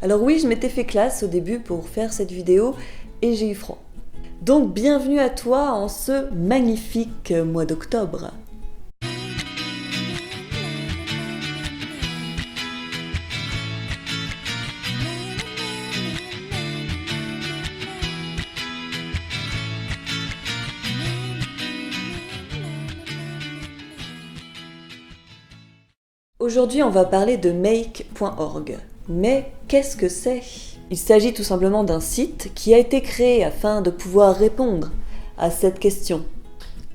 Alors oui, je m'étais fait classe au début pour faire cette vidéo et j'ai eu froid. Donc bienvenue à toi en ce magnifique mois d'octobre. Aujourd'hui, on va parler de make.org. Mais qu'est-ce que c'est ? Il s'agit tout simplement d'un site qui a été créé afin de pouvoir répondre à cette question.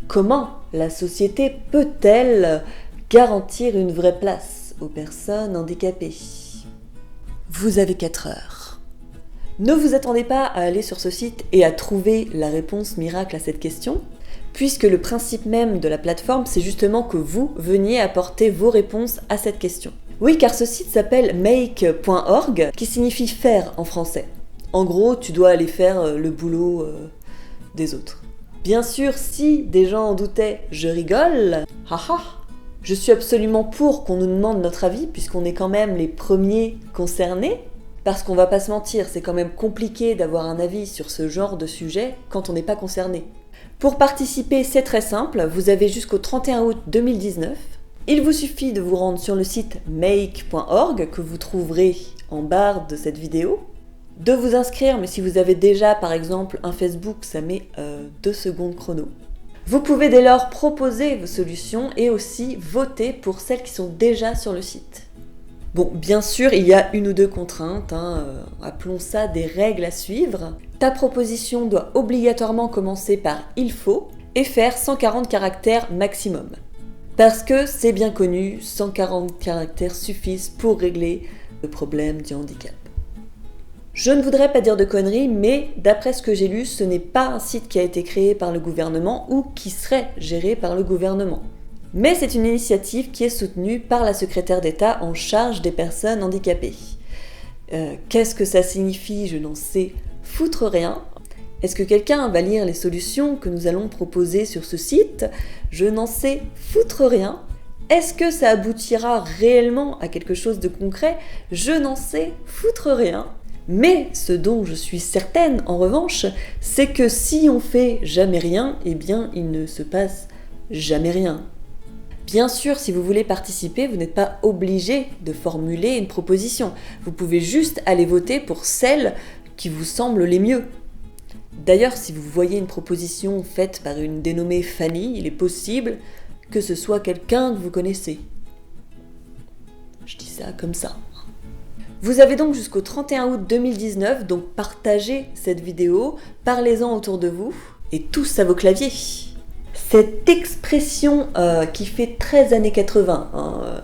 Comment la société peut-elle garantir une vraie place aux personnes handicapées ? Vous avez 4 heures. Ne vous attendez pas à aller sur ce site et à trouver la réponse miracle à cette question, puisque le principe même de la plateforme, c'est justement que vous veniez apporter vos réponses à cette question. Oui, car ce site s'appelle make.org, qui signifie faire en français. En gros, tu dois aller faire le boulot des autres. Bien sûr, si des gens en doutaient, je rigole. Haha. Je suis absolument pour qu'on nous demande notre avis, puisqu'on est quand même les premiers concernés. Parce qu'on va pas se mentir, c'est quand même compliqué d'avoir un avis sur ce genre de sujet quand on n'est pas concerné. Pour participer, c'est très simple, vous avez jusqu'au 31 août 2019. Il vous suffit de vous rendre sur le site make.org que vous trouverez en barre de cette vidéo, de vous inscrire, mais si vous avez déjà par exemple un Facebook, ça met 2 secondes chrono. Vous pouvez dès lors proposer vos solutions et aussi voter pour celles qui sont déjà sur le site. Bon, bien sûr, il y a 1 ou 2 contraintes, appelons ça des règles à suivre. Ta proposition doit obligatoirement commencer par « il faut » et faire 140 caractères maximum. Parce que c'est bien connu, 140 caractères suffisent pour régler le problème du handicap. Je ne voudrais pas dire de conneries, mais d'après ce que j'ai lu, ce n'est pas un site qui a été créé par le gouvernement ou qui serait géré par le gouvernement. Mais c'est une initiative qui est soutenue par la secrétaire d'État en charge des personnes handicapées. Qu'est-ce que ça signifie ? Je n'en sais foutre rien. Est-ce que quelqu'un va lire les solutions que nous allons proposer sur ce site ? Je n'en sais foutre rien. Est-ce que ça aboutira réellement à quelque chose de concret ? Je n'en sais foutre rien. Mais ce dont je suis certaine, en revanche, c'est que si on fait jamais rien, eh bien il ne se passe jamais rien. Bien sûr, si vous voulez participer, vous n'êtes pas obligé de formuler une proposition. Vous pouvez juste aller voter pour celles qui vous semblent les mieux. D'ailleurs, si vous voyez une proposition faite par une dénommée Fanny, il est possible que ce soit quelqu'un que vous connaissez. Je dis ça comme ça. Vous avez donc jusqu'au 31 août 2019, donc partagez cette vidéo, parlez-en autour de vous et tous à vos claviers. Cette expression qui fait 13 années 80,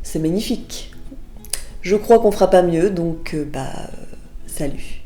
c'est magnifique. Je crois qu'on fera pas mieux, donc salut.